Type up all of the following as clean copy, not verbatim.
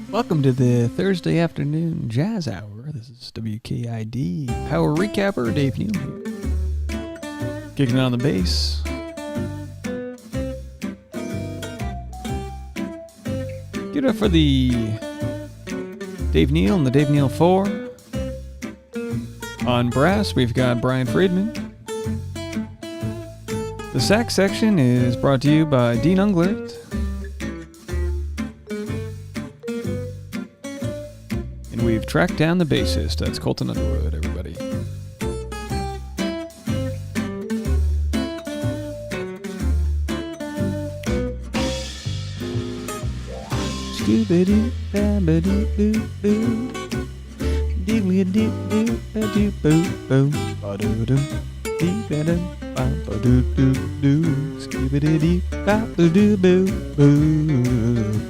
Welcome to the Thursday afternoon jazz hour. This is WKID Power Recapper, Dave Neal here. Kicking on the bass. Give it up for the Dave Neal and the Dave Neal 4. On brass, we've got Brian Friedman. The sax section is brought to you by Dean Unglert. And we've tracked down the bassist. That's Colton Underwood, everybody. Scooby-doo-ba-ba-doo-boo-boo. Diddly-doo-doo-ba-doo-boo-boo. Ba-doo-doo. Dee-ba-dum-ba-ba-doo-doo-doo. Scooby-doo-ba-ba-doo-boo-boo.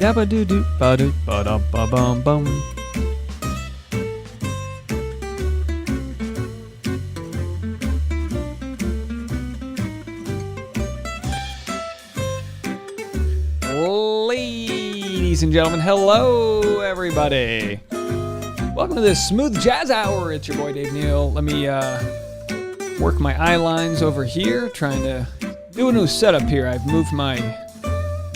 Dabba-doo-doo, ba-doo, ba-dum-ba-bum-bum. Ladies and gentlemen, hello everybody. Welcome to this Smooth Jazz Hour. It's your boy Dave Neal. Let me work my eye lines over here, trying to do a new setup here. I've moved my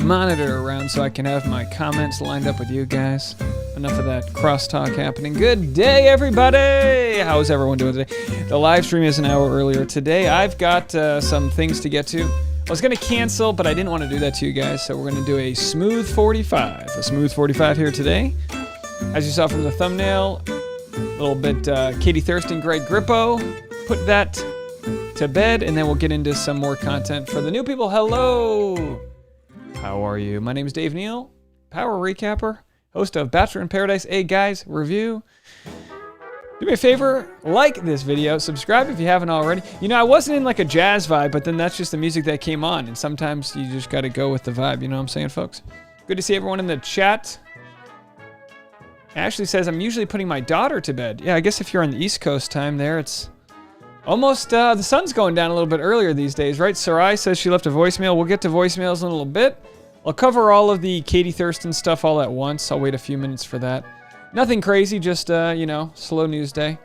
monitor around so I can have my comments lined up with you guys. Enough of that crosstalk happening. Good day, everybody! How's everyone doing today? The live stream is an hour earlier today. I've got some things to get to. I was going to cancel, but I didn't want to do that to you guys, so we're going to do a smooth 45. A smooth 45 here today. As you saw from the thumbnail, a little bit Katie Thurston, Greg Grippo. Put that to bed, and then we'll get into some more content for the new people. Hello! How are you? My name is Dave Neal, Power Recapper, host of Bachelor in Paradise, A Guys Review. Do me a favor, like this video, subscribe if you haven't already. You know, I wasn't in like a jazz vibe, but then that's just the music that came on, and sometimes you just gotta go with the vibe, you know what I'm saying, folks? Good to see everyone in the chat. Ashley says, I'm usually putting my daughter to bed. Yeah, I guess if you're on the East Coast time there, it's Almost, the sun's going down a little bit earlier these days, right? Sarai says she left a voicemail. We'll get to voicemails in a little bit. I'll cover all of the Katie Thurston stuff all at once. I'll wait a few minutes for that. Nothing crazy, just, slow news day.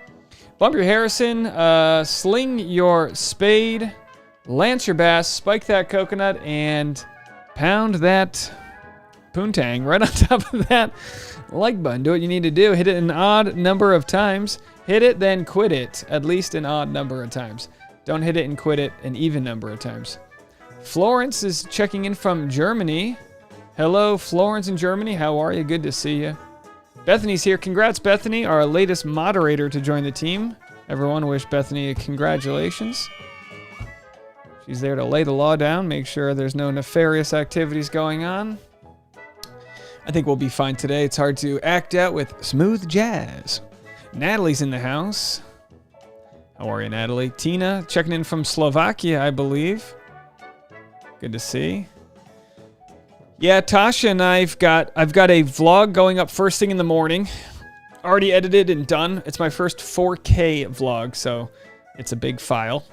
Bump your Harrison, sling your spade, lance your bass, spike that coconut, and pound that poontang right on top of that like button. Do what you need to do. Hit it an odd number of times. Hit it, then quit it at least an odd number of times. Don't hit it and quit it an even number of times. Florence is checking in from Germany. Hello, Florence in Germany. How are you? Good to see you. Bethany's here. Congrats, Bethany, our latest moderator to join the team. Everyone wish Bethany congratulations. She's there to lay the law down, make sure there's no nefarious activities going on. I think we'll be fine today. It's hard to act out with smooth jazz. Natalie's in the house. How are you, Natalie? Tina checking in from Slovakia, I believe. Good to see. Yeah, Tasha and I've got a vlog going up first thing in the morning. Already edited and done. It's my first 4K vlog, so it's a big file.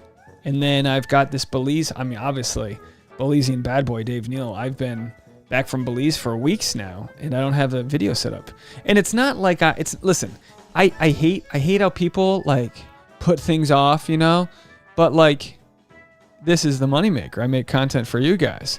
And then I've got this Belize. I mean, obviously, Belizean bad boy Dave Neal. I've been back from Belize for weeks now, and I don't have a video set up. And it's not like listen, I hate how people like put things off, you know? But like, this is the moneymaker. I make content for you guys.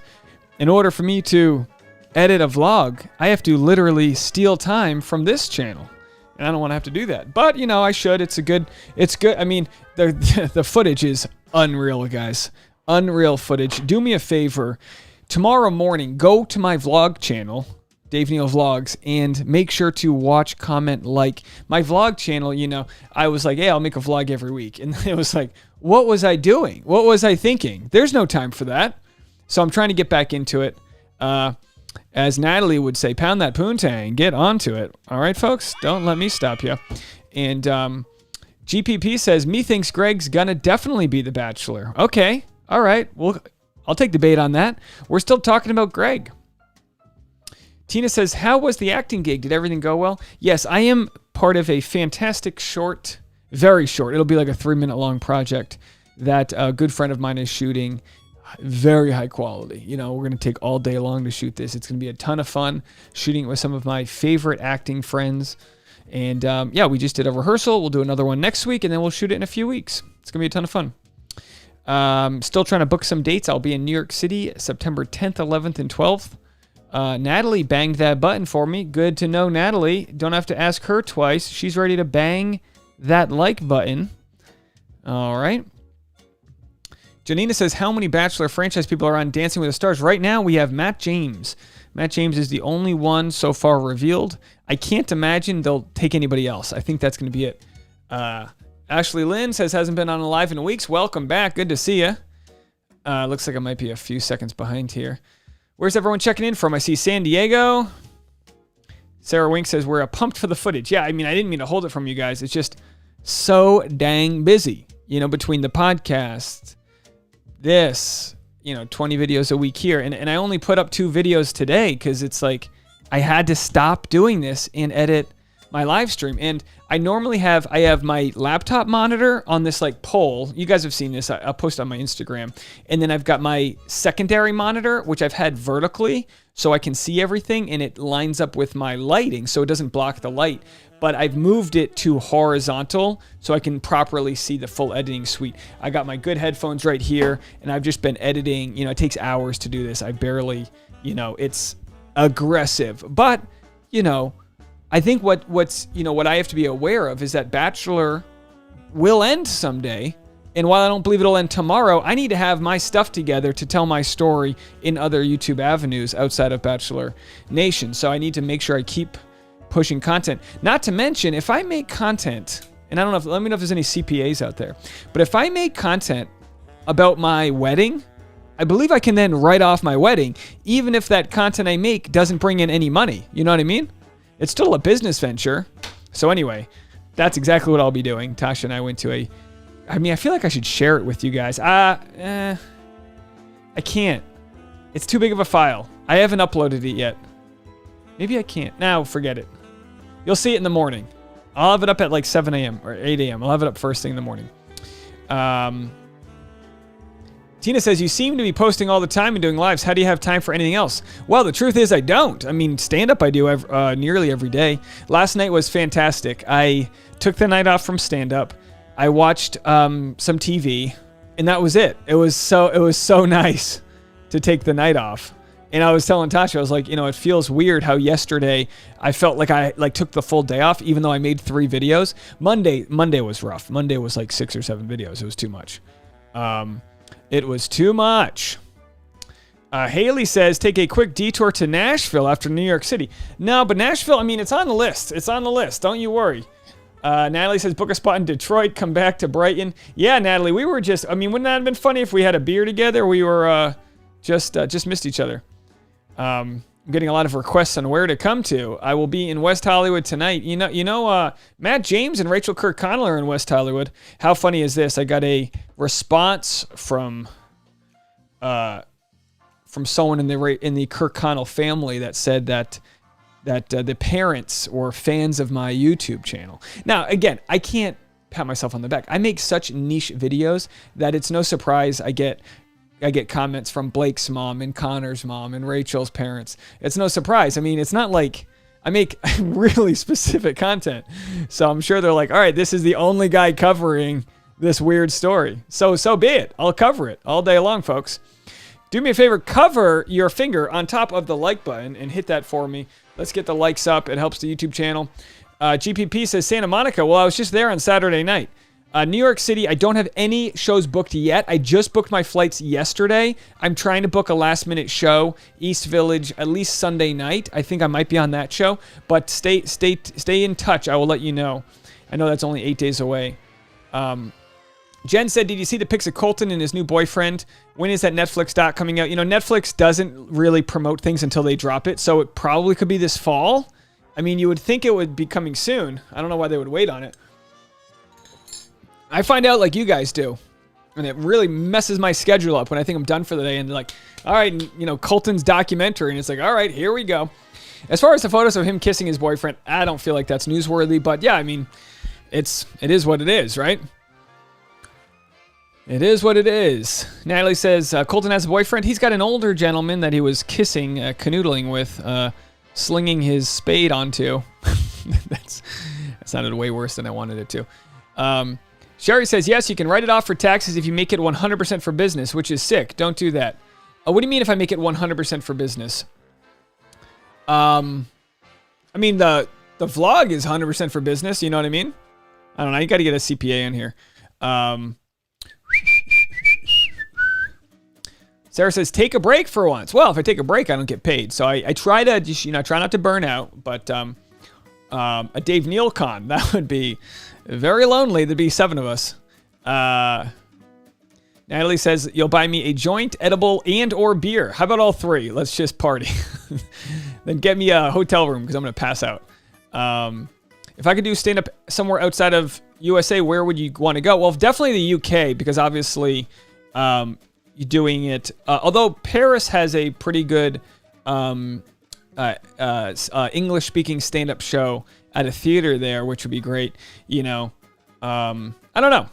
In order for me to edit a vlog, I have to literally steal time from this channel. And I don't want to have to do that. But, you know, I should. It's good. I mean, the footage is unreal, guys. Unreal footage. Do me a favor. Tomorrow morning, go to my vlog channel, Dave Neal Vlogs, and make sure to watch, comment, like. My vlog channel, you know, I was like, hey, I'll make a vlog every week. And it was like, what was I doing? What was I thinking? There's no time for that. So I'm trying to get back into it. As Natalie would say, pound that poontang, get onto it. All right, folks, don't let me stop you. And GPP says, me thinks Greg's gonna definitely be the Bachelor. Okay, all right, well, I'll take the bait on that. We're still talking about Greg. Tina says, how was the acting gig? Did everything go well? Yes, I am part of a fantastic short, very short, it'll be like a 3-minute long project that a good friend of mine is shooting. Very high quality. You know, we're going to take all day long to shoot this. It's going to be a ton of fun shooting it with some of my favorite acting friends. And yeah, we just did a rehearsal. We'll do another one next week, and then we'll shoot it in a few weeks. It's going to be a ton of fun. Still trying to book some dates. I'll be in New York City, September 10th, 11th, and 12th. Natalie banged that button for me. Good to know, Natalie. Don't have to ask her twice. She's ready to bang that like button. All right. Janina says, how many Bachelor franchise people are on Dancing with the Stars? Right now, we have Matt James. Matt James is the only one so far revealed. I can't imagine they'll take anybody else. I think that's going to be it. Ashley Lynn says, hasn't been on live in weeks. Welcome back. Good to see you. Looks like I might be a few seconds behind here. Where's everyone checking in from? I see San Diego. Sarah Wink says, we're pumped for the footage. Yeah, I mean, I didn't mean to hold it from you guys. It's just so dang busy, you know, between the podcast, this, 20 videos a week here. And I only put up 2 videos today because it's like I had to stop doing this and edit my live stream. And I normally have my laptop monitor on this like pole. You guys have seen this. I'll post on my Instagram. And then I've got my secondary monitor, which I've had vertically so I can see everything, and it lines up with my lighting so it doesn't block the light. But I've moved it to horizontal so I can properly see the full editing suite. I got my good headphones right here, and I've just been editing. It takes hours to do this. I barely, it's aggressive. But, I think what I have to be aware of is that Bachelor will end someday. And while I don't believe it'll end tomorrow, I need to have my stuff together to tell my story in other YouTube avenues outside of Bachelor Nation. So I need to make sure I keep pushing content. Not to mention, if I make content, and I don't know, let me know if there's any CPAs out there, but if I make content about my wedding, I believe I can then write off my wedding, even if that content I make doesn't bring in any money. You know what I mean? It's still a business venture. So anyway, that's exactly what I'll be doing. Tasha and I went to I feel like I should share it with you guys. I can't. It's too big of a file. I haven't uploaded it yet. Maybe I can't. Now, forget it. You'll see it in the morning. I'll have it up at like 7 a.m. or 8 a.m. I'll have it up first thing in the morning. Tina says, you seem to be posting all the time and doing lives. How do you have time for anything else? Well, the truth is I don't. I mean, stand-up I do nearly every day. Last night was fantastic. I took the night off from stand-up. I watched some TV, and that was it. It was so nice to take the night off. And I was telling Tasha, I was like, it feels weird how yesterday I felt like I took the full day off, even though I made 3 videos. Monday was rough. Monday was like 6 or 7 videos. It was too much. It was too much. Haley says, take a quick detour to Nashville after New York City. No, but Nashville, I mean, it's on the list. It's on the list. Don't you worry. Natalie says, book a spot in Detroit, come back to Brighton. Yeah, Natalie, we were just, wouldn't that have been funny if we had a beer together? We were just missed each other. I'm getting a lot of requests on where to come to. I will be in West Hollywood tonight. Matt James and Rachel Kirkconnell are in West Hollywood. How funny is this? I got a response from someone in the Kirkconnell family that said that the parents were fans of my YouTube channel. Now, again, I can't pat myself on the back. I make such niche videos that it's no surprise I get comments from Blake's mom and Connor's mom and Rachel's parents. It's no surprise. I mean, it's not like I make really specific content. So I'm sure they're like, all right, this is the only guy covering this weird story. So be it. I'll cover it all day long, folks. Do me a favor, cover your finger on top of the like button and hit that for me. Let's get the likes up. It helps the YouTube channel. GPP says Santa Monica. Well, I was just there on Saturday night. New York City, I don't have any shows booked yet. I just booked my flights yesterday. I'm trying to book a last-minute show, East Village, at least Sunday night. I think I might be on that show, but stay in touch. I will let you know. I know that's only 8 days away. Jen said, did you see the pics of Colton and his new boyfriend? When is that Netflix doc coming out? Netflix doesn't really promote things until they drop it, so it probably could be this fall. I mean, you would think it would be coming soon. I don't know why they would wait on it. I find out like you guys do, and it really messes my schedule up when I think I'm done for the day, and they're like, all right, Colton's documentary, and it's like, all right, here we go. As far as the photos of him kissing his boyfriend, I don't feel like that's newsworthy, but yeah, I mean, it is what it is, right? It is what it is. Natalie says, Colton has a boyfriend. He's got an older gentleman that he was kissing, canoodling with, slinging his spade onto. That sounded way worse than I wanted it to. Sherry says, yes, you can write it off for taxes if you make it 100% for business, which is sick. Don't do that. What do you mean if I make it 100% for business? I mean, the vlog is 100% for business. You know what I mean? I don't know. You got to get a CPA in here. Sarah says, take a break for once. Well, if I take a break, I don't get paid. So I try to just, try not to burn out. But a Dave Neal con, that would be very lonely. There'd be 7 of us. Natalie says, you'll buy me a joint, edible, and or beer. How about all 3? Let's just party. Then get me a hotel room because I'm going to pass out. If I could do stand-up somewhere outside of USA, where would you want to go? Well, definitely the UK, because obviously you're doing it. Although Paris has a pretty good English-speaking stand-up show at a theater there, which would be great. I don't know.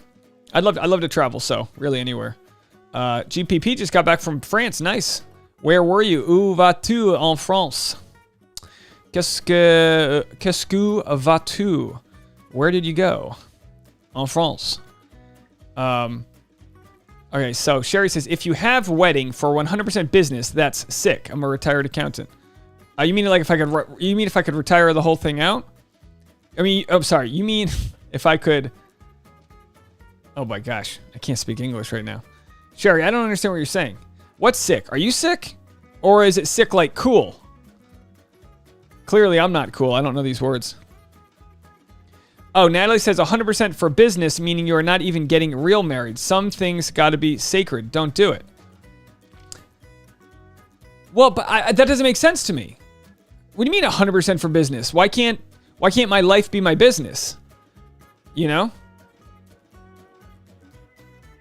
I'd love to travel, so really anywhere. GPP just got back from France. Nice. Where were you? Où vas-tu en France? Qu'est-ce que vas-tu? Where did you go? En France. Okay, so Sherry says, if you have wedding for 100% business, that's sick. I'm a retired accountant. You mean like if I could retire the whole thing out? I mean, I'm sorry. You mean if I could? Oh my gosh, I can't speak English right now. Sherry, I don't understand what you're saying. What's sick? Are you sick? Or is it sick like cool? Clearly, I'm not cool. I don't know these words. Oh, Natalie says 100% for business, meaning you are not even getting real married. Some things got to be sacred. Don't do it. Well, but that doesn't make sense to me. What do you mean 100% for business? Why can't my life be my business?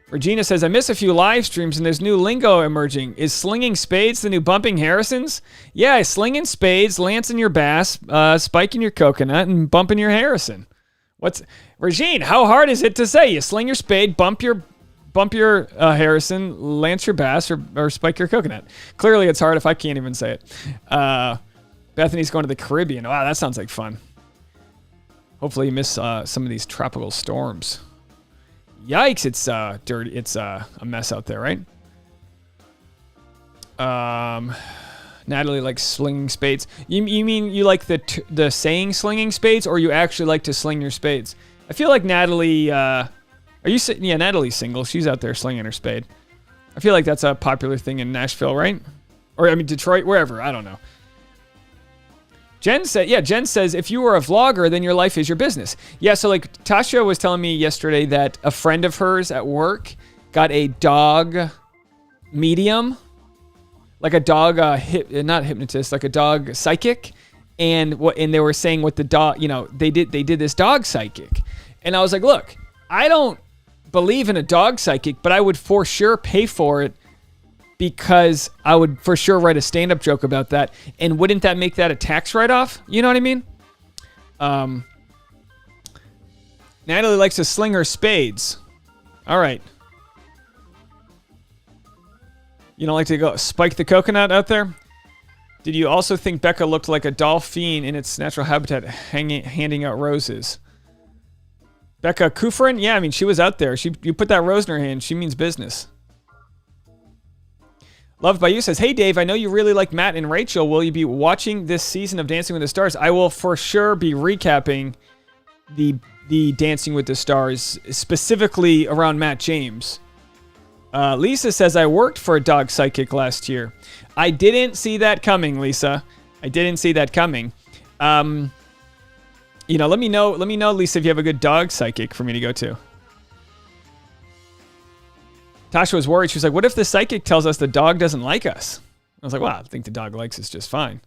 Regina says, I miss a few live streams and there's new lingo emerging. Is slinging spades the new bumping Harrisons? Yeah, slinging spades, lancing your bass, spiking your coconut, and bumping your Harrison. What's Regine? How hard is it to say? You sling your spade, bump your Harrison, lance your bass, or spike your coconut. Clearly, it's hard if I can't even say it. Bethany's going to the Caribbean. Wow, that sounds like fun. Hopefully, you miss some of these tropical storms. Yikes! It's dirty. It's a mess out there, right? Natalie likes slinging spades. You mean you like the saying slinging spades, or you actually like to sling your spades? I feel like Natalie. Yeah, Natalie's single. She's out there slinging her spade. I feel like that's a popular thing in Nashville, right? Or I mean Detroit, wherever. I don't know. Jen says if you were a vlogger, then your life is your business. Yeah, so like Tasha was telling me yesterday that a friend of hers at work got a dog medium, like a dog not hypnotist, like a dog psychic, and they were saying what the dog, they did this dog psychic, and I was like, look, I don't believe in a dog psychic, but I would for sure pay for it. Because I would for sure write a stand-up joke about that. And wouldn't that make that a tax write-off? You know what I mean? Natalie likes to sling her spades. All right. You don't like to go spike the coconut out there? Did you also think Becca looked like a dolphin in its natural habitat handing out roses? Becca Kufrin? Yeah, I mean, she was out there. You put that rose in her hand. She means business. Loved by You says, hey, Dave, I know you really like Matt and Rachel. Will you be watching this season of Dancing with the Stars? I will for sure be recapping the Dancing with the Stars, specifically around Matt James. Lisa says, I worked for a dog psychic last year. I didn't see that coming, Lisa. I didn't see that coming. Let me know, Lisa, if you have a good dog psychic for me to go to. Tasha was worried. She was like, what if the psychic tells us the dog doesn't like us? I was like, well, I think the dog likes us just fine.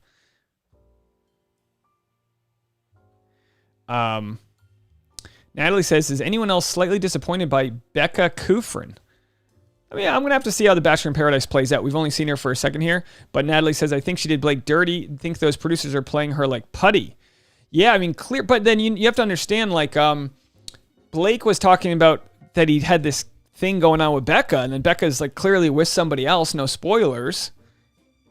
Natalie says, is anyone else slightly disappointed by Becca Kufrin? I mean, I'm going to have to see how The Bachelor in Paradise plays out. We've only seen her for a second here. But Natalie says, I think she did Blake dirty. I think those producers are playing her like putty. Yeah, I mean, clear. But then you have to understand, like, Blake was talking about that he had this thing going on with Becca, and then Becca's like clearly with somebody else, no spoilers.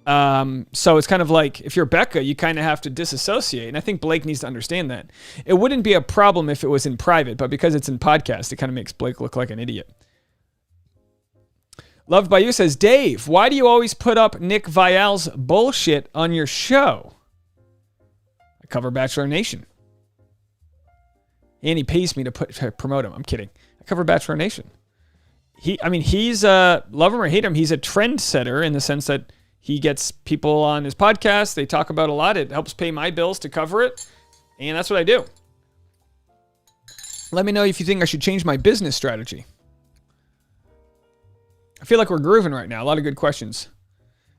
So it's kind of like, if you're Becca, you kind of have to disassociate, and I think Blake needs to understand that. It wouldn't be a problem if it was in private, but because it's in podcast, it kind of makes Blake look like an idiot. Loved by You says, Dave, why do you always put up Nick Vial's bullshit on your show? I cover Bachelor Nation. And he pays me to promote him. I'm kidding. I cover Bachelor Nation. He's love him or hate him, he's a trendsetter in the sense that he gets people on his podcast. They talk about a lot. It helps pay my bills to cover it. And that's what I do. Let me know if you think I should change my business strategy. I feel like we're grooving right now. A lot of good questions.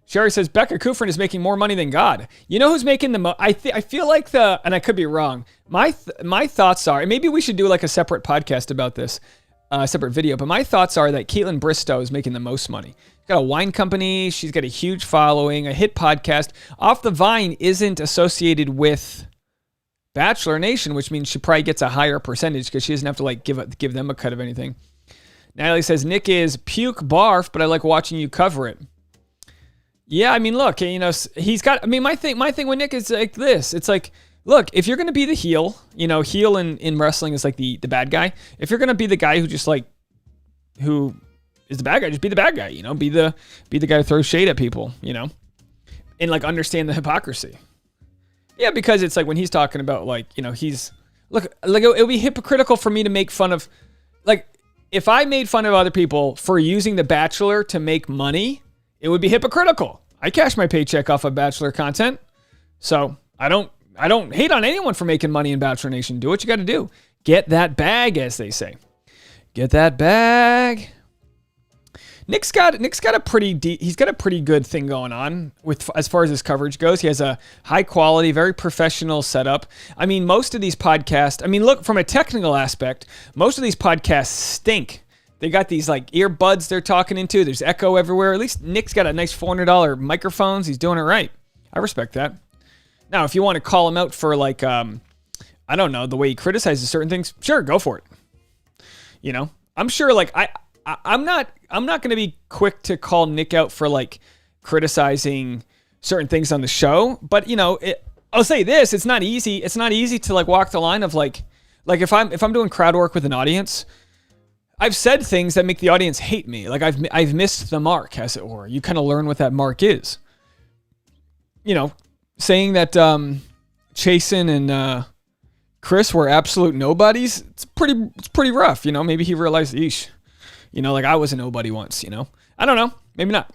Sherry says, Becca Kufrin is making more money than God. You know who's making the most? I feel like and I could be wrong. My thoughts are, and maybe we should do like a separate podcast about this. Separate video, but my thoughts are that Caitlin Bristow is making the most money. She's got a wine company, she's got a huge following, a hit podcast. Off the Vine isn't associated with Bachelor Nation, which means she probably gets a higher percentage because she doesn't have to like give them a cut of anything. Natalie says, Nick is puke barf, but I like watching you cover it. Yeah, I mean, look, he's got, I mean, my thing with Nick is like this. It's like, look, if you're going to be the heel, heel in wrestling is like the bad guy. If you're going to be the guy who just like, who is the bad guy, just be the bad guy, be the guy who throws shade at people, and like understand the hypocrisy. Yeah, because it's like when he's talking about like, he's, look, like it would be hypocritical for me to make fun of, like, if I made fun of other people for using The Bachelor to make money, it would be hypocritical. I cash my paycheck off of Bachelor content. So I don't hate on anyone for making money in Bachelor Nation. Do what you got to do. Get that bag, as they say. Get that bag. Nick's got a pretty good thing going on with as far as his coverage goes. He has a high quality, very professional setup. I mean, most of these podcasts, look, from a technical aspect, most of these podcasts stink. They got these like earbuds they're talking into. There's echo everywhere. At least Nick's got a nice $400 microphones. He's doing it right. I respect that. Now, if you want to call him out for like I don't know, the way he criticizes certain things, sure, go for it. You know, I'm sure like I'm not going to be quick to call Nick out for like criticizing certain things on the show, but you know, I'll say this, it's not easy. It's not easy to like walk the line of like if I'm doing crowd work with an audience, I've said things that make the audience hate me. Like I've missed the mark, as it were. You kind of learn what that mark is. You know, saying that Chasen and Chris were absolute nobodies, it's pretty rough, you know. Maybe he realized, eesh, you know, like I was a nobody once, you know. I don't know, maybe not.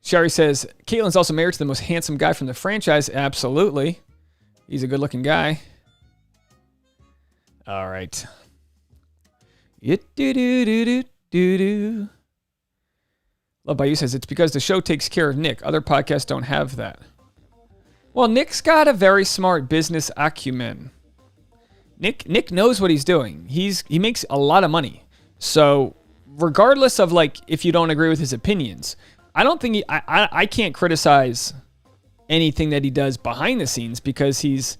Sherry says, Caitlin's also married to the most handsome guy from the franchise. Absolutely. He's a good-looking guy. All right. Love by You says, it's because the show takes care of Nick. Other podcasts don't have that. Well, Nick's got a very smart business acumen. Nick knows what he's doing. He makes a lot of money. So regardless of like if you don't agree with his opinions, I don't think I can't criticize anything that he does behind the scenes because he's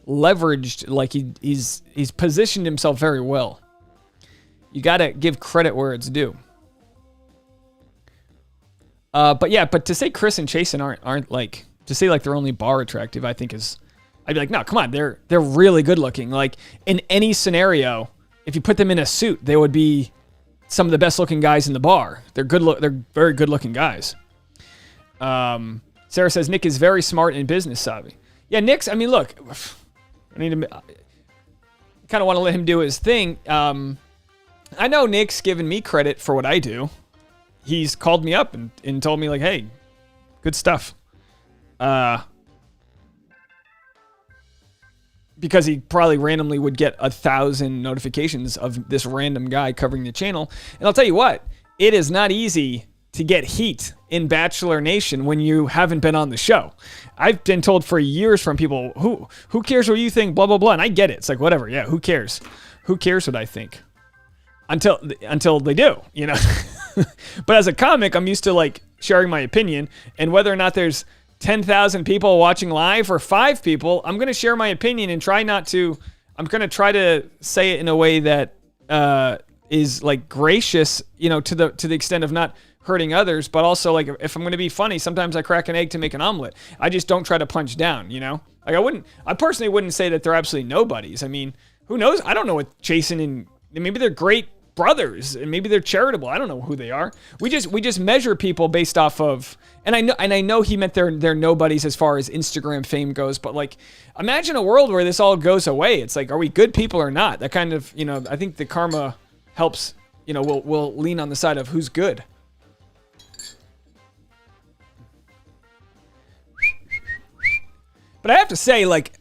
leveraged, like he's positioned himself very well. You got to give credit where it's due. But to say Chris and Chasen aren't like, to say like they're only bar attractive, I think I'd be like, no, come on, they're really good looking. Like in any scenario, if you put them in a suit, they would be some of the best looking guys in the bar. They're very good looking guys. Sarah says Nick is very smart and business savvy. Yeah, Nick's, I mean, look, I kind of want to let him do his thing. I know Nick's given me credit for what I do. He's called me up and told me like, hey, good stuff. Because he probably randomly would get 1,000 notifications of this random guy covering the channel. And I'll tell you what, it is not easy to get heat in Bachelor Nation when you haven't been on the show. I've been told for years from people, who cares what you think, blah, blah, blah. And I get it. It's like, whatever. Yeah, who cares? Who cares what I think? Until they do, you know. But as a comic, I'm used to like sharing my opinion, and whether or not there's 10,000 people watching live or 5 people, I'm going to share my opinion and I'm going to try to say it in a way that is like gracious, you know, to the extent of not hurting others, but also like if I'm going to be funny, sometimes I crack an egg to make an omelet. I just don't try to punch down, you know. Like I personally wouldn't say that they're absolutely nobodies. I mean, who knows? I don't know what Jason and maybe they're great brothers and maybe they're charitable. I don't know who they are. We just measure people based off of, and I know he meant they're nobodies as far as Instagram fame goes, but like imagine a world where this all goes away. It's like, are we good people or not? That kind of, you know, I think the karma helps, you know, we'll lean on the side of who's good. But I have to say, like,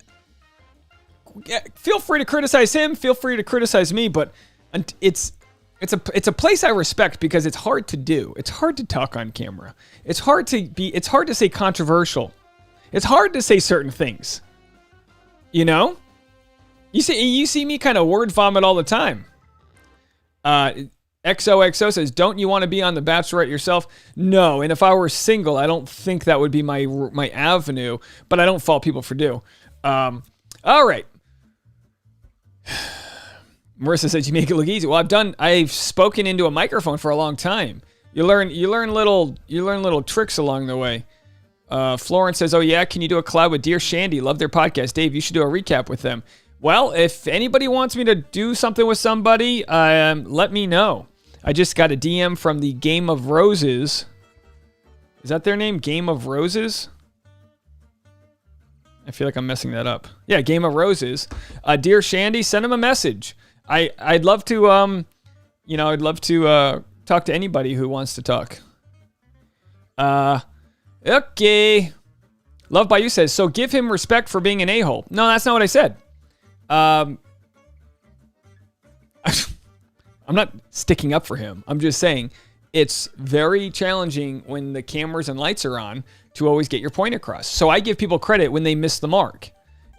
feel free to criticize him, feel free to criticize me, but it's a place I respect because it's hard to do. It's hard to talk on camera. It's hard to say controversial. It's hard to say certain things. You know? You see me kind of word vomit all the time. XOXO says, don't you want to be on The Bachelorette yourself? No, and if I were single, I don't think that would be my avenue, but I don't fault people for do. All right. Marissa says, you make it look easy. Well, I've spoken into a microphone for a long time. You learn little tricks along the way. Florence says, oh yeah, can you do a collab with Dear Shandy? Love their podcast. Dave, you should do a recap with them. Well, if anybody wants me to do something with somebody, let me know. I just got a DM from the Game of Roses. Is that their name? Game of Roses? I feel like I'm messing that up. Yeah, Game of Roses. Dear Shandy, send him a message. I'd love to, talk to anybody who wants to talk. Okay. Love by You says, so give him respect for being an a-hole. No, that's not what I said. I'm not sticking up for him. I'm just saying it's very challenging when the cameras and lights are on to always get your point across. So I give people credit when they miss the mark.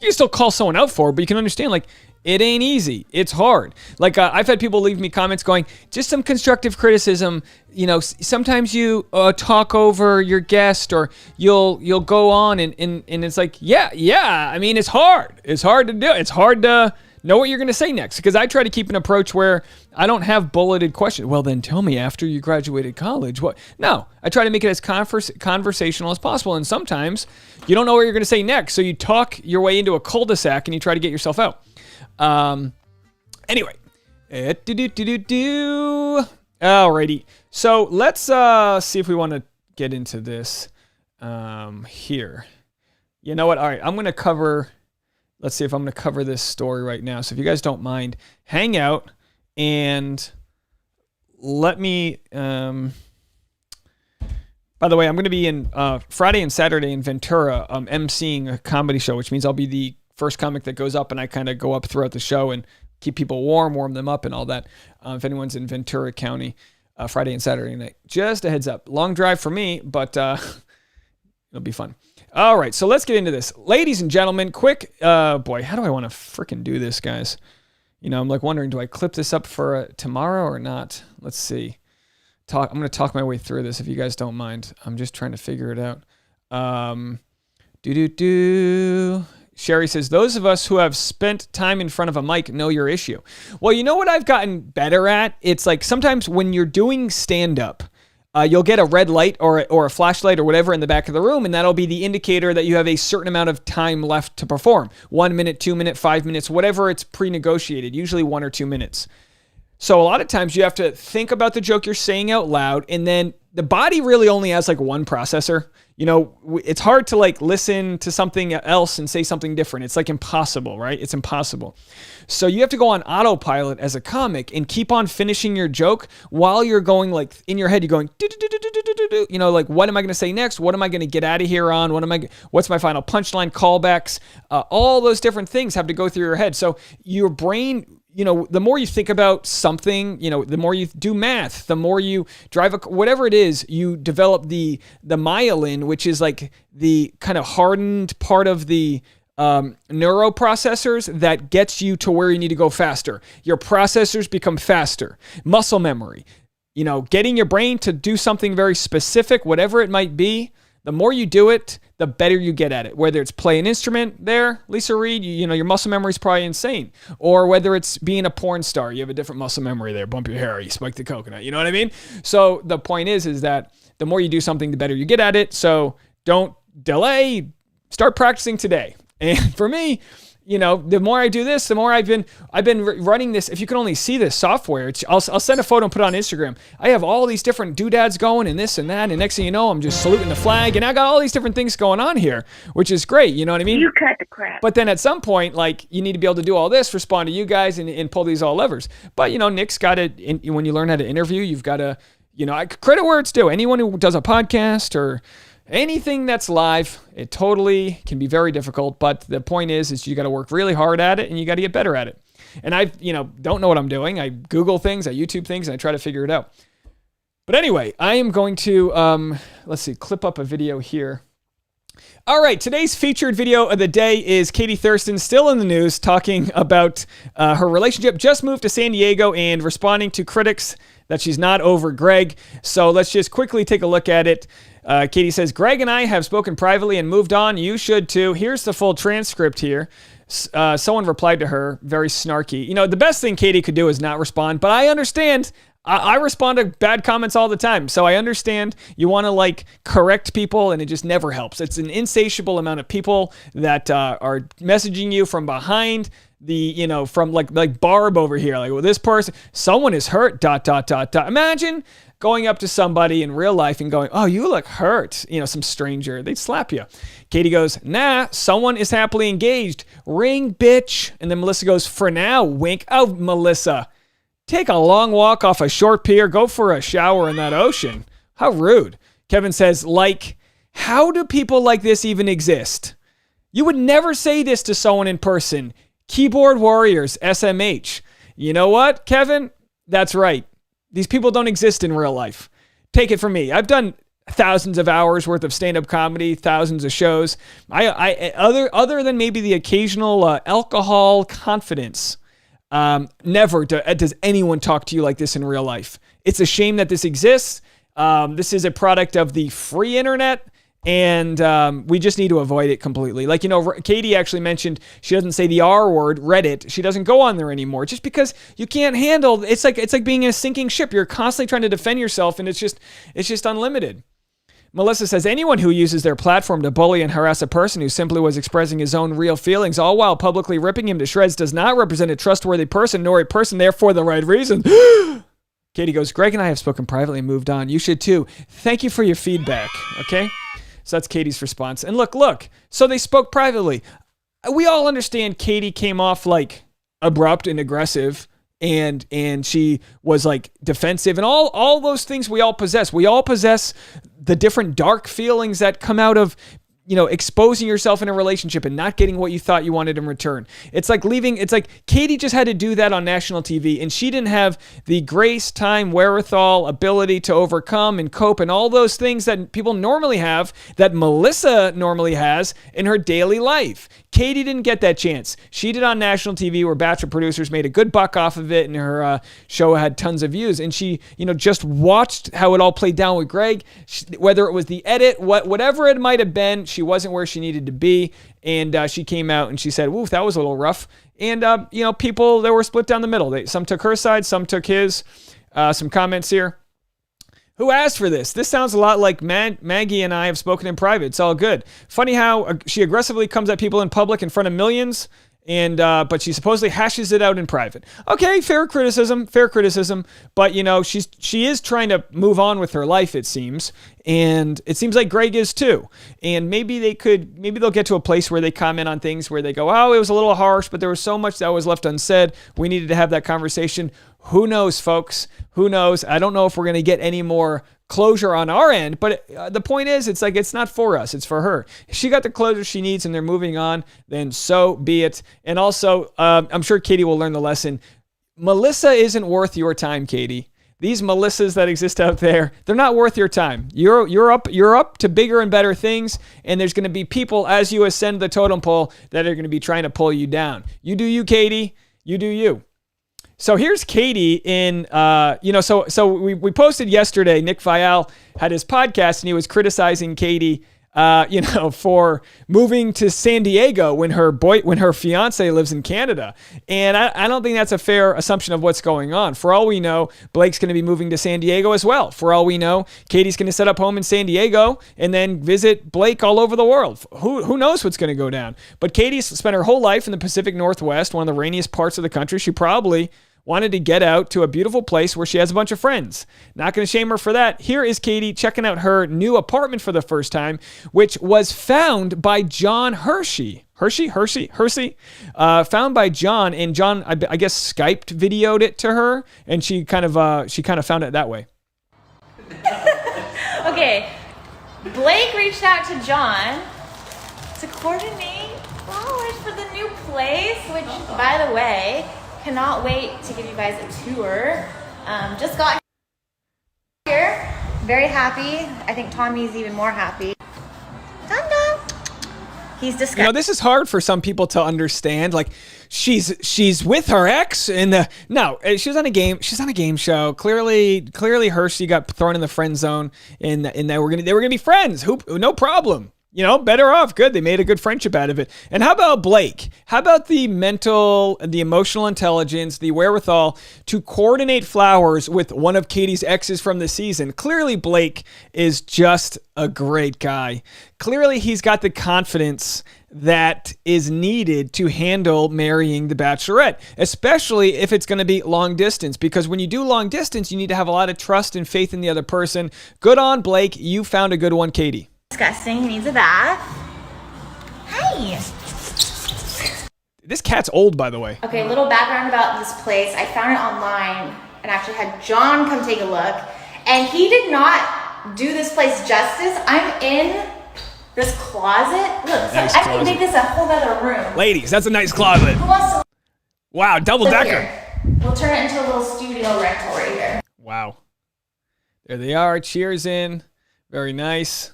You can still call someone out for it, but you can understand, like, It ain't easy. It's hard. Like I've had people leave me comments going, just some constructive criticism. You know, sometimes you talk over your guest, or you'll go on and it's like, yeah. I mean, it's hard. It's hard to do. It's hard to know what you're going to say next, because I try to keep an approach where I don't have bulleted questions. Well, then tell me after you graduated college. What? No, I try to make it as conversational as possible. And sometimes you don't know what you're going to say next. So you talk your way into a cul-de-sac and you try to get yourself out. Anyway. Alrighty. So let's see if we want to get into this here. You know what? All right. Let's see if I'm going to cover this story right now. So if you guys don't mind, hang out and let me, by the way, I'm going to be in Friday and Saturday in Ventura, emceeing a comedy show, which means I'll be the first comic that goes up, and I kind of go up throughout the show and keep people warm them up and all that. If anyone's in Ventura County, Friday and Saturday night, just a heads up. Long drive for me, but it'll be fun. All right, so let's get into this. Ladies and gentlemen, quick, boy, how do I want to freaking do this, guys? You know, I'm like wondering, do I clip this up for tomorrow or not? Let's see. I'm going to talk my way through this if you guys don't mind. I'm just trying to figure it out. Sherry says, those of us who have spent time in front of a mic know your issue. Well, you know what I've gotten better at? It's like sometimes when you're doing stand-up, you'll get a red light or a flashlight or whatever in the back of the room, and that'll be the indicator that you have a certain amount of time left to perform. 1 minute, 2 minutes, 5 minutes, whatever it's pre-negotiated, usually 1 or 2 minutes. So a lot of times you have to think about the joke you're saying out loud, and then the body really only has like one processor. You know, it's hard to like listen to something else and say something different. It's like impossible, right? It's impossible. So you have to go on autopilot as a comic and keep on finishing your joke while you're going like in your head, you're going, you know, like, what am I going to say next? What am I going to get out of here on? What's my final punchline, callbacks? All those different things have to go through your head. So your brain, you know, the more you think about something, you know, the more you do math, the more you drive, whatever it is, you develop the myelin, which is like the kind of hardened part of the neuroprocessors that gets you to where you need to go faster. Your processors become faster. Muscle memory, you know, getting your brain to do something very specific, whatever it might be, the more you do it, the better you get at it. Whether it's play an instrument there, Lisa Reed, you know, your muscle memory is probably insane. Or whether it's being a porn star, you have a different muscle memory there. Bump your hair, you spike the coconut. You know what I mean? So the point is that the more you do something, the better you get at it. So don't delay. Start practicing today. And for me, you know, the more I do this, the more I've been running this. If you can only see this software, I'll send a photo and put it on Instagram. I have all these different doodads going and this and that. And next thing you know, I'm just saluting the flag. And I got all these different things going on here, which is great. You know what I mean? You cut the crap. But then at some point, like, you need to be able to do all this, respond to you guys and pull these all levers. But, you know, Nick's got to, when you learn how to interview, you've got to, you know, credit where it's due. Anyone who does a podcast or anything that's live, it totally can be very difficult, but the point is you got to work really hard at it and you got to get better at it. And I, you know, don't know what I'm doing. I Google things, I YouTube things, and I try to figure it out. But anyway, I am going to, let's see, clip up a video here. All right, today's featured video of the day is Katie Thurston, still in the news, talking about her relationship, just moved to San Diego and responding to critics that she's not over Greg. So let's just quickly take a look at it. Katie says, Greg and I have spoken privately and moved on. You should too. Here's the full transcript here. Someone replied to her, very snarky. You know, the best thing Katie could do is not respond, but I understand. I respond to bad comments all the time. So I understand you want to like correct people and it just never helps. It's an insatiable amount of people that are messaging you from behind the, you know, from like Barb over here. Like, well, this person, someone is hurt, ... Imagine going up to somebody in real life and going, oh, you look hurt. You know, some stranger, they'd slap you. Katie goes, nah, someone is happily engaged. Ring, bitch. And then Melissa goes, for now, wink. Oh, Melissa, take a long walk off a short pier. Go for a shower in that ocean. How rude. Kevin says, like, how do people like this even exist? You would never say this to someone in person. Keyboard warriors, SMH. You know what, Kevin? That's right. These people don't exist in real life. Take it from me. I've done thousands of hours worth of stand-up comedy, thousands of shows. Other than maybe the occasional alcohol confidence, never does anyone talk to you like this in real life. It's a shame that this exists. This is a product of the free internet, and we just need to avoid it completely. Like, Katie actually mentioned she doesn't say the R word, Reddit. She doesn't go on there anymore just because you can't handle. It's like being in a sinking ship. You're constantly trying to defend yourself, and it's just unlimited. Melissa says, anyone who uses their platform to bully and harass a person who simply was expressing his own real feelings, all while publicly ripping him to shreds, does not represent a trustworthy person, nor a person there for the right reason. Katie goes, Greg and I have spoken privately and moved on. You should too. Thank you for your feedback. Okay? So that's Katie's response. And look. So they spoke privately. We all understand Katie came off like abrupt and aggressive, and she was like defensive, and all those things we all possess. We all possess the different dark feelings that come out of exposing yourself in a relationship and not getting what you thought you wanted in return. It's like Katie just had to do that on national TV, and she didn't have the grace, time, wherewithal, ability to overcome and cope and all those things that people normally have, that Melissa normally has in her daily life. Katie didn't get that chance. She did on national TV, where Bachelor producers made a good buck off of it, and her show had tons of views. And she, just watched how it all played down with Greg. Whether it was the edit, whatever it might have been, she wasn't where she needed to be. And she came out and she said, "Woof, that was a little rough." And people, they were split down the middle. Some took her side, some took his. Some comments here. Who asked for this? This sounds a lot like Maggie and I have spoken in private. It's all good. Funny how she aggressively comes at people in public in front of millions, and but she supposedly hashes it out in private. Okay, fair criticism. But she is trying to move on with her life, it seems, and it seems like Greg is too. And maybe they'll get to a place where they comment on things where they go, "Oh, it was a little harsh, but there was so much that was left unsaid. We needed to have that conversation." Who knows, folks? Who knows? I don't know if we're going to get any more closure on our end, but the point is, it's not for us, it's for her. If she got the closure she needs and they're moving on, then so be it. And also, I'm sure Katie will learn the lesson. Melissa isn't worth your time, Katie. These Melissas that exist out there, they're not worth your time. You're up to bigger and better things, and there's going to be people as you ascend the totem pole that are going to be trying to pull you down. You do you, Katie. You do you. So here's Katie in, so we posted yesterday, Nick Vial had his podcast, and he was criticizing Katie, for moving to San Diego when her fiance lives in Canada. And I don't think that's a fair assumption of what's going on. For all we know, Blake's going to be moving to San Diego as well. For all we know, Katie's going to set up home in San Diego and then visit Blake all over the world. Who knows what's going to go down? But Katie's spent her whole life in the Pacific Northwest, one of the rainiest parts of the country. She probably wanted to get out to a beautiful place where she has a bunch of friends. Not going to shame her for that. Here is Katie checking out her new apartment for the first time, which was found by John Hershey. Hershey? Found by John, and John, I guess, Skyped videoed it to her, and she kind of found it that way. Okay, Blake reached out to John to coordinate flowers for the new place, which, by the way, cannot wait to give you guys a tour. Just got here. Very happy. I think Tommy's even more happy. Dun-dun. He's disgusting. This is hard for some people to understand. Like, she's with her ex, and no, she was on a game. She's on a game show. Clearly, Hershey got thrown in the friend zone, and they were gonna be friends. No problem. Better off. Good. They made a good friendship out of it. And how about Blake? How about the mental, the emotional intelligence, the wherewithal to coordinate flowers with one of Katie's exes from the season? Clearly, Blake is just a great guy. Clearly, he's got the confidence that is needed to handle marrying the Bachelorette, especially if it's going to be long distance, because when you do long distance, you need to have a lot of trust and faith in the other person. Good on Blake. You found a good one, Katie. Disgusting. He needs a bath. Hey. This cat's old, by the way. Okay, little background about this place. I found it online and actually had John come take a look, and he did not do this place justice. I'm in this closet. Look, nice I can make this a whole other room. Ladies, that's a nice closet. Who wants to wow, double decker. Here. We'll turn it into a little studio rental right here. Wow. There they are. Cheers in. Very nice.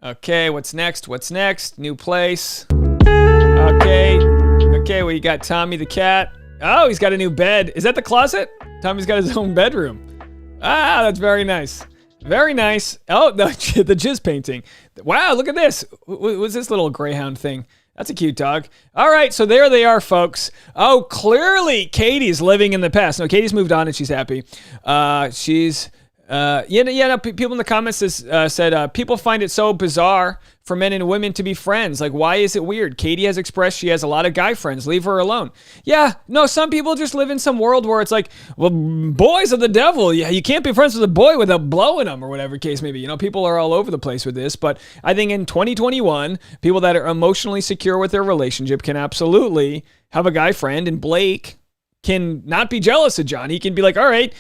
Okay, what's next? What's next? New place. Okay, we got Tommy the cat. Oh, he's got a new bed. Is that the closet? Tommy's got his own bedroom. Ah, that's very nice. Very nice. Oh, the jizz painting. Wow, look at this. What's this little greyhound thing? That's a cute dog. All right, so there they are, folks. Oh, clearly Katie's living in the past. No, Katie's moved on and she's happy. People in the comments said people find it so bizarre for men and women to be friends. Like, why is it weird? Katie has expressed she has a lot of guy friends. Leave her alone. Yeah, no, some people just live in some world where it's like, well, boys are the devil. Yeah, you can't be friends with a boy without blowing them or whatever case may be. You know, people are all over the place with this. But I think in 2021, people that are emotionally secure with their relationship can absolutely have a guy friend. And Blake can not be jealous of John. He can be like, all right,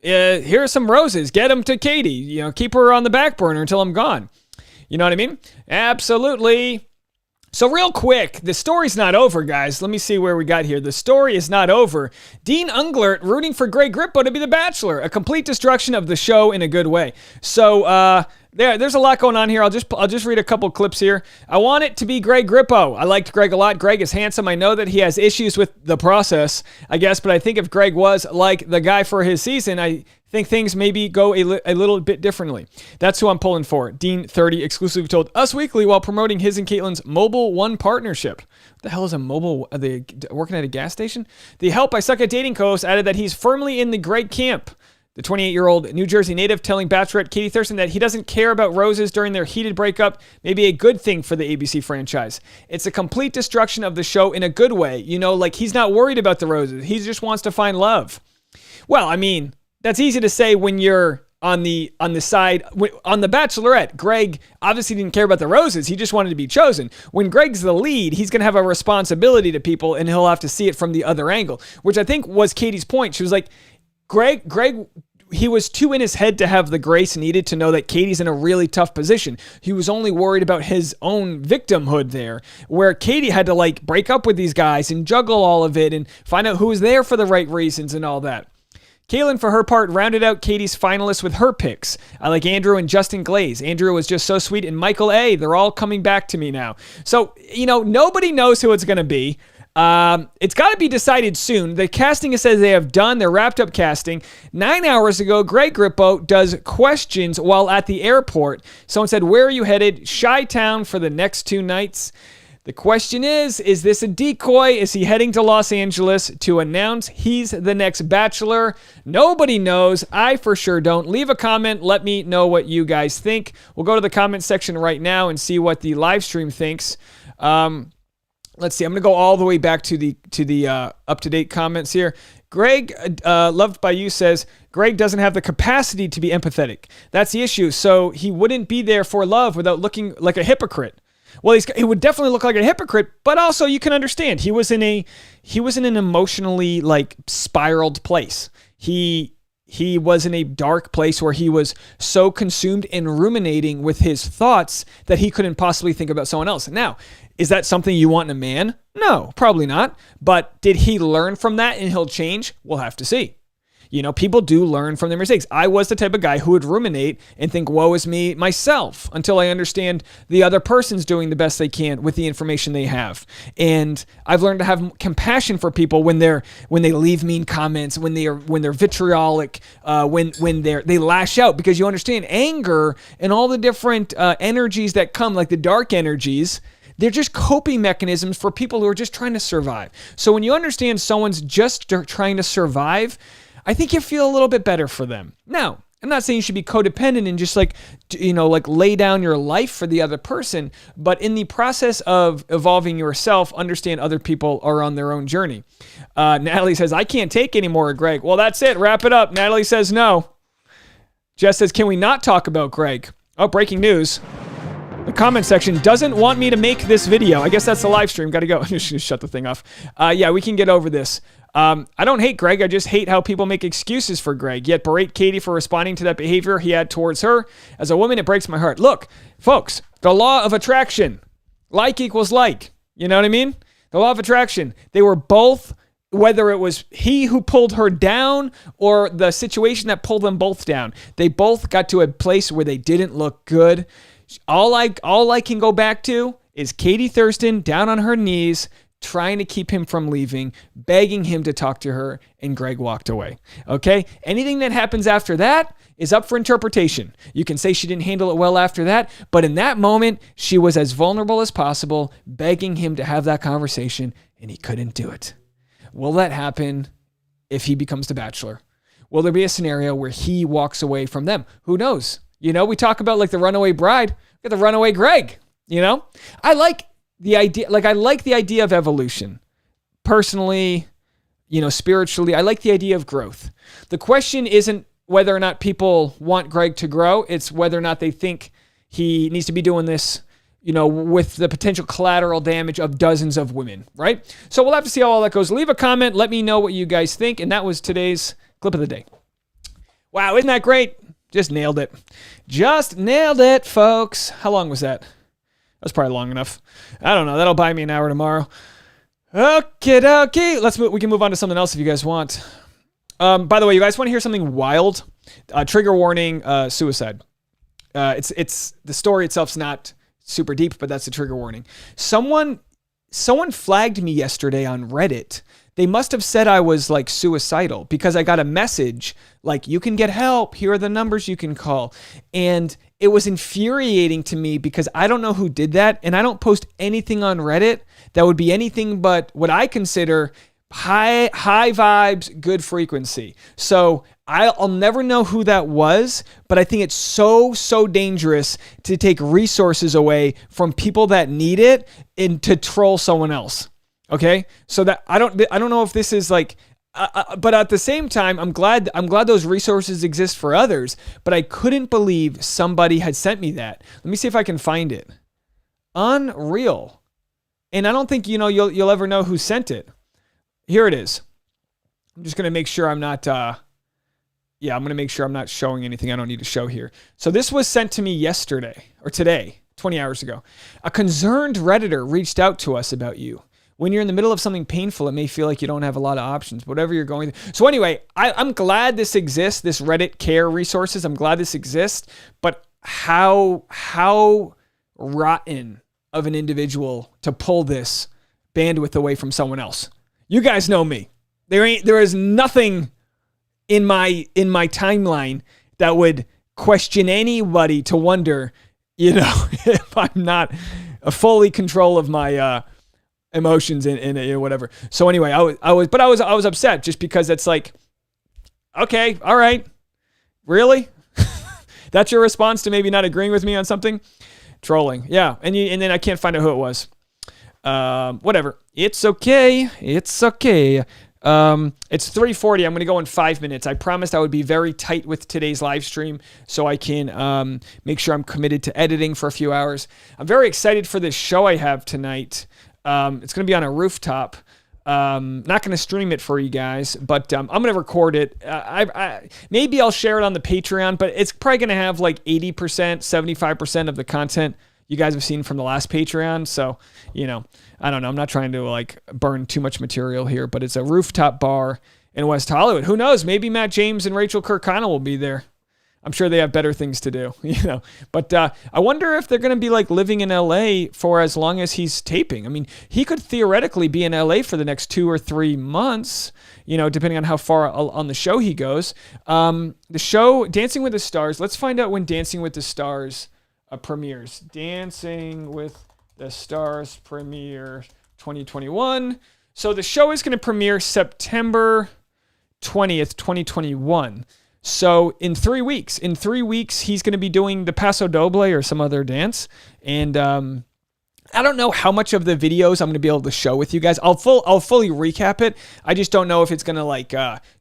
here are some roses. Get them to Katie. You know, keep her on the back burner until I'm gone. You know what I mean? Absolutely. So real quick, the story's not over, guys. Let me see where we got here. The story is not over. Dean Unglert rooting for Greg Grippo to be the Bachelor. A complete destruction of the show in a good way. So, there's a lot going on here. I'll just read a couple clips here. I want it to be Greg Grippo. I liked Greg a lot. Greg is handsome. I know that he has issues with the process, I guess, but I think if Greg was like the guy for his season, I think things maybe go a little bit differently. That's who I'm pulling for. Dean 30 exclusively told Us Weekly while promoting his and Caitlin's Mobile One partnership. What the hell is a mobile? Are they working at a gas station? The Help I Suck at Dating co-host added that he's firmly in the Greg camp. The 28-year-old New Jersey native telling Bachelorette Katie Thurston that he doesn't care about roses during their heated breakup may be a good thing for the ABC franchise. It's a complete destruction of the show in a good way. You know, like he's not worried about the roses. He just wants to find love. Well, I mean, that's easy to say when you're on the side, on the Bachelorette. Greg obviously didn't care about the roses. He just wanted to be chosen. When Greg's the lead, he's going to have a responsibility to people and he'll have to see it from the other angle, which I think was Katie's point. She was like, Greg, he was too in his head to have the grace needed to know that Katie's in a really tough position. He was only worried about his own victimhood there, where Katie had to like break up with these guys and juggle all of it and find out who was there for the right reasons and all that. Caitlin, for her part, rounded out Katie's finalists with her picks. I like Andrew and Justin Glaze. Andrew was just so sweet, and Michael A. They're all coming back to me now. So, you know, nobody knows who it's going to be. It's got to be decided soon. The casting says they have done. They're wrapped up casting. 9 hours ago, Greg Grippo does questions while at the airport. Someone said, where are you headed? Chi-Town for the next 2 nights. The question is this a decoy? Is he heading to Los Angeles to announce he's the next Bachelor? Nobody knows. I for sure don't. Leave a comment. Let me know what you guys think. We'll go to the comment section right now and see what the live stream thinks. Let's see. I'm going to go all the way back to the up-to-date comments here. Greg, loved by you, says, Greg doesn't have the capacity to be empathetic. That's the issue. So he wouldn't be there for love without looking like a hypocrite. Well, he would definitely look like a hypocrite, but also you can understand he was in an emotionally like spiraled place. He was in a dark place where he was so consumed in ruminating with his thoughts that he couldn't possibly think about someone else. Now, is that something you want in a man? No, probably not. But did he learn from that and he'll change? We'll have to see. You know, people do learn from their mistakes. I was the type of guy who would ruminate and think, woe is me, myself, until I understand the other person's doing the best they can with the information they have. And I've learned to have compassion for people when they leave mean comments, when they're vitriolic, when they lash out, because you understand anger and all the different energies that come, like the dark energies. They're just coping mechanisms for people who are just trying to survive. So when you understand someone's just trying to survive, I think you feel a little bit better for them. Now, I'm not saying you should be codependent and just like lay down your life for the other person, but in the process of evolving yourself, understand other people are on their own journey. Natalie says, I can't take any more of Greg. Well, that's it. Wrap it up. Natalie says no. Jess says, can we not talk about Greg? Oh, breaking news. The comment section doesn't want me to make this video. I guess that's the live stream. Got to go. I'm just going to shut the thing off. Yeah, we can get over this. I don't hate Greg. I just hate how people make excuses for Greg, yet berate Katie for responding to that behavior he had towards her. As a woman, it breaks my heart. Look, folks, the law of attraction. Like equals like. You know what I mean? The law of attraction. They were both whether it was he who pulled her down or the situation that pulled them both down, they both got to a place where they didn't look good. All I can go back to is Katie Thurston down on her knees, trying to keep him from leaving, begging him to talk to her, and Greg walked away. Okay? Anything that happens after that is up for interpretation. You can say she didn't handle it well after that, but in that moment, she was as vulnerable as possible, begging him to have that conversation, and he couldn't do it. Will that happen if he becomes the Bachelor? Will there be a scenario where he walks away from them? Who knows? We talk about like the runaway bride. Get the runaway Greg. I like the idea. Like I like the idea of evolution. Personally, spiritually, I like the idea of growth. The question isn't whether or not people want Greg to grow. It's whether or not they think he needs to be doing this, with the potential collateral damage of dozens of women, right? So we'll have to see how all that goes. Leave a comment. Let me know what you guys think. And that was today's clip of the day. Wow, isn't that great? Just nailed it. Just nailed it, folks. How long was that? That's probably long enough. I don't know. That'll buy me an hour tomorrow. Okay. We can move on to something else if you guys want. By the way, you guys want to hear something wild? Trigger warning, suicide. It's the story itself's not super deep, but that's the trigger warning. Someone flagged me yesterday on Reddit. They must have said I was like suicidal because I got a message like, you can get help. Here are the numbers you can call. And it was infuriating to me because I don't know who did that. And I don't post anything on Reddit that would be anything but what I consider high vibes, good frequency. So I'll never know who that was, but I think it's so dangerous to take resources away from people that need it and to troll someone else. Okay, so that I don't know if this is like, but at the same time, I'm glad those resources exist for others. But I couldn't believe somebody had sent me that. Let me see if I can find it. Unreal, and I don't think you'll ever know who sent it. Here it is. I'm just gonna make sure I'm not. I'm gonna make sure I'm not showing anything I don't need to show here. So this was sent to me yesterday or today, 20 hours ago. A concerned Redditor reached out to us about you. When you're in the middle of something painful, it may feel like you don't have a lot of options, whatever you're going through. So anyway, I'm glad this exists, this Reddit care resources. I'm glad this exists, but how rotten of an individual to pull this bandwidth away from someone else. You guys know me. There is nothing in my timeline that would question anybody to wonder, if I'm not fully control of my emotions and whatever. So anyway, I was upset just because it's like, okay, all right, really? That's your response to maybe not agreeing with me on something? Trolling, yeah. And then I can't find out who it was. Whatever. It's okay. It's 3:40. I'm going to go in 5 minutes. I promised I would be very tight with today's live stream so I can make sure I'm committed to editing for a few hours. I'm very excited for this show I have tonight. It's going to be on a rooftop. Not going to stream it for you guys, but I'm going to record it. Maybe I'll share it on the Patreon, but it's probably going to have like 80%, 75% of the content you guys have seen from the last Patreon. So, I don't know. I'm not trying to like burn too much material here, but it's a rooftop bar in West Hollywood. Who knows? Maybe Matt James and Rachel Kirkconnell will be there. I'm sure they have better things to do, But I wonder if they're going to be like living in LA for as long as he's taping. I mean, he could theoretically be in LA for the next 2 or 3 months, depending on how far on the show he goes. The show Dancing with the Stars. Let's find out when Dancing with the Stars premieres. Dancing with the Stars premiere 2021. So the show is going to premiere September 20th, 2021. So in 3 weeks, he's going to be doing the Paso Doble or some other dance. And I don't know how much of the videos I'm going to be able to show with you guys. I'll fully recap it. I just don't know if it's going to like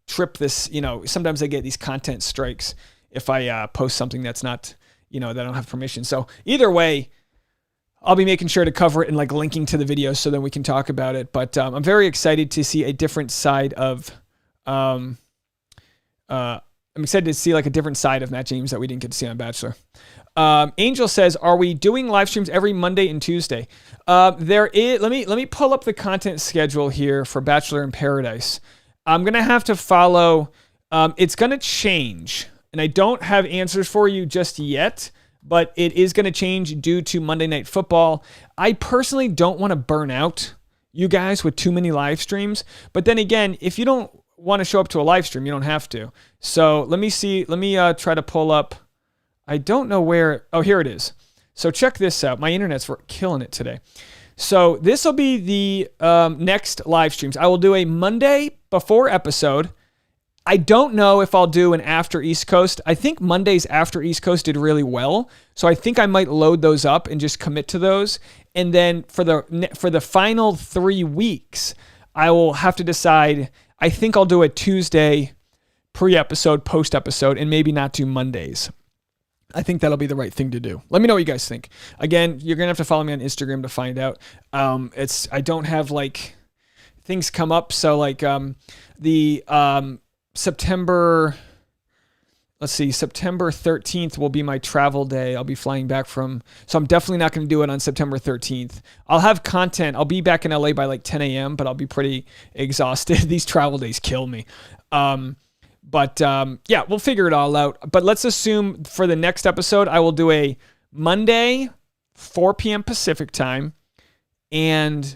trip this. Sometimes I get these content strikes if I post something that's not, that I don't have permission. So either way, I'll be making sure to cover it and like linking to the videos so then we can talk about it. But I'm very excited to see a different side of. I'm excited to see like a different side of Matt James that we didn't get to see on Bachelor. Angel says, "Are we doing live streams every Monday and Tuesday?" There is. Let me pull up the content schedule here for Bachelor in Paradise. I'm gonna have to follow. It's gonna change, and I don't have answers for you just yet. But it is gonna change due to Monday Night Football. I personally don't want to burn out you guys with too many live streams. But then again, if you don't want to show up to a live stream, you don't have to. So let me see. Let me try to pull up. I don't know where. Oh, here it is. So check this out. My internet's killing it today. So this will be the next live streams. I will do a Monday before episode. I don't know if I'll do an after East Coast. I think Mondays after East Coast did really well. So I think I might load those up and just commit to those. And then for the final 3 weeks, I will have to decide. I think I'll do a Tuesday pre-episode, post-episode, and maybe not do Mondays. I think that'll be the right thing to do. Let me know what you guys think. Again, you're going to have to follow me on Instagram to find out. I don't have like things come up. So like the September 13th will be my travel day. I'll be flying back so I'm definitely not going to do it on September 13th. I'll have content. I'll be back in LA by like 10 a.m., but I'll be pretty exhausted. These travel days kill me. But yeah, we'll figure it all out. But let's assume for the next episode, I will do a Monday, 4 p.m. Pacific time, and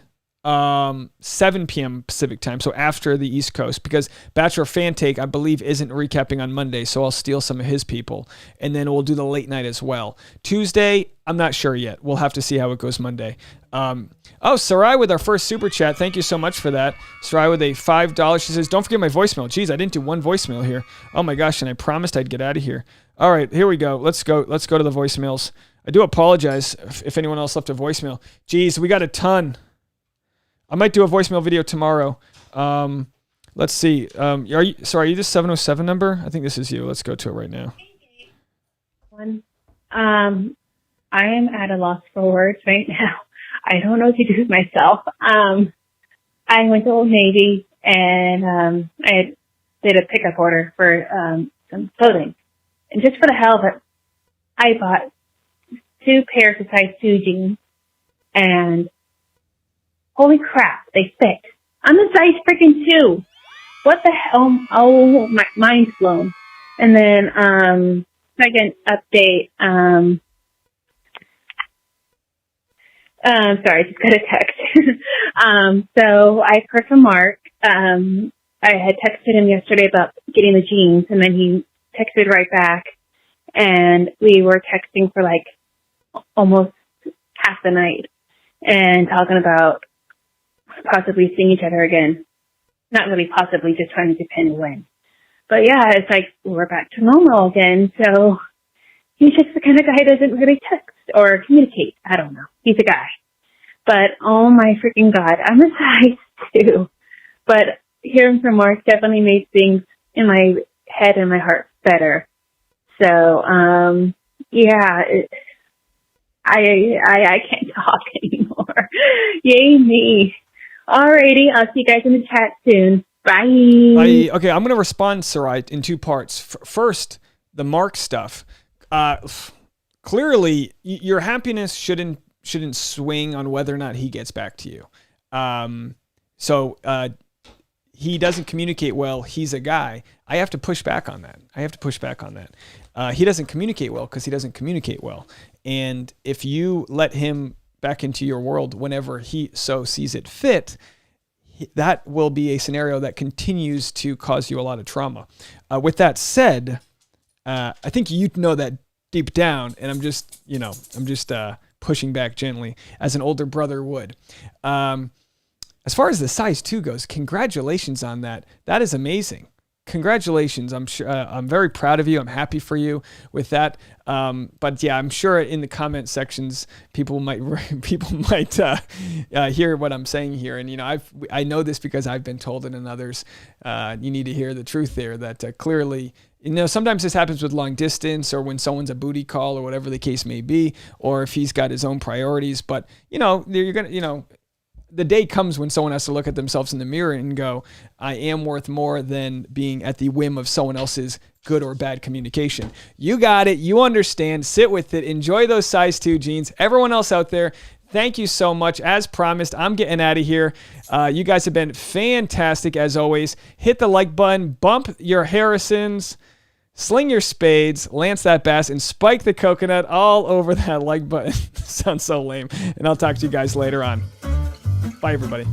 7 p.m. Pacific time, so after the East Coast, because Bachelor Fan Take, I believe, isn't recapping on Monday, so I'll steal some of his people, and then we'll do the late night as well. Tuesday, I'm not sure yet. We'll have to see how it goes Monday. Sarai with our first super chat. Thank you so much for that. Sarai with a $5. She says, "Don't forget my voicemail." Jeez, I didn't do one voicemail here. Oh my gosh, and I promised I'd get out of here. All right, here we go. Let's go to the voicemails. I do apologize if anyone else left a voicemail. Jeez, we got a ton. I might do a voicemail video tomorrow. Let's see. Are you this 707 number? I think this is you. Let's go to it right now. I am at a loss for words right now. I don't know what to do with myself. I went to Old Navy and I did a pickup order for some clothing. And just for the hell of it, I bought 2 pairs of size 2 jeans, and holy crap, they fit. I'm a size freaking 2. What the hell? Oh, my mind's blown. And then, second update, sorry, I just got a text. So I heard from Mark. I had texted him yesterday about getting the jeans, and then he texted right back, and we were texting for like almost half the night and talking about possibly seeing each other again. Not really possibly, just trying to depend when. But yeah, it's like we're back to normal again. So he's just the kind of guy who doesn't really text or communicate. I don't know. He's a guy. But oh my freaking God, I'm a size 2. But hearing from Mark definitely made things in my head and my heart better. So, yeah, I can't talk anymore. Yay me. Alrighty, I'll see you guys in the chat soon. Bye. Okay, I'm going to respond, Sarai, in 2 parts. First, the Mark stuff. Clearly, your happiness shouldn't swing on whether or not he gets back to you. He doesn't communicate well. He's a guy. I have to push back on that. He doesn't communicate well because he doesn't communicate well. And if you let him back into your world whenever he so sees it fit, that will be a scenario that continues to cause you a lot of trauma. With that said, I think you know that deep down, and I'm just pushing back gently as an older brother would. As far as the size 2 goes, congratulations on that. That is amazing. Congratulations. I'm sure, I'm very proud of you. I'm happy for you with that. But yeah, I'm sure in the comment sections, people might hear what I'm saying here. And, I know this because I've been told it, and others, you need to hear the truth there, that clearly, sometimes this happens with long distance or when someone's a booty call or whatever the case may be, or if he's got his own priorities. But, you're going to, the day comes when someone has to look at themselves in the mirror and go, I am worth more than being at the whim of someone else's good or bad communication. You got it. You understand. Sit with it. Enjoy those size 2 jeans. Everyone else out there, thank you so much. As promised, I'm getting out of here. You guys have been fantastic as always. Hit the like button, bump your Harrisons, sling your spades, lance that bass, and spike the coconut all over that like button. Sounds so lame. And I'll talk to you guys later on. Bye, everybody.